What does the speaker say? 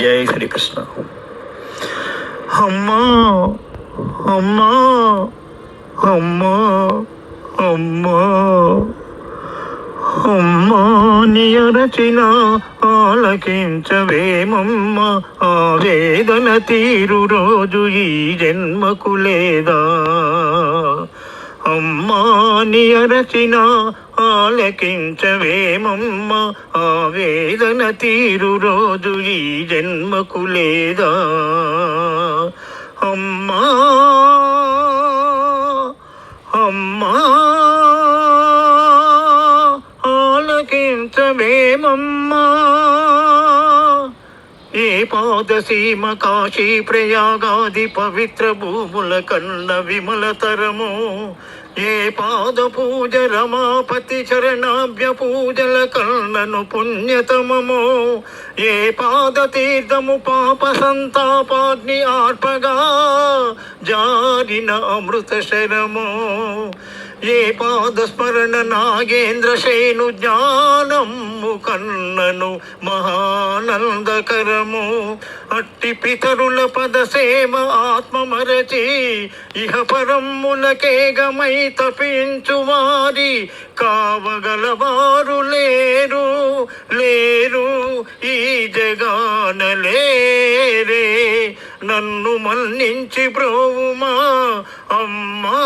జై శ్రీకృష్ణ. అమ్మా అమ్మా అమ్మా అమ్మా అమ్మా నియరచిన ఆలకించవేమమ్మ, ఆవేదన తీరు రోజు ఈ జన్మకు లేదా. అమ్మా నియరచిన ఆలకించవేమమ్మ, ఆవేదన తీరు రోజు ఈ జన్మకు లేదా. అమ్మా అమ్మా ఆలకించవేమమ్మా. ఏ పాదసీమ కాశీ ప్రయాగాది పవిత్ర భూముల కన్న విమలతరము, ఏ పాద పూజ రమాపతి చరణాభ్య పూజల కన్నను పుణ్యతమము, ఏ పాద తీర్థము పాప సంతాపాగ్ని ఆర్పగా జారిన అమృత శరము, ఏ పాద స్మరణ నాగేంద్ర శేను జ్ఞానము కన్నను మహానందకరము. అట్టి పితరుల పద సేవ ఆత్మ మరచి ఇహ పరమ్ములకేగమై తపించు వారి కావగలవారు లేరు లేరు ఈ జగాన లేరే. నన్ను మన్నించి బ్రోవుమా అమ్మా.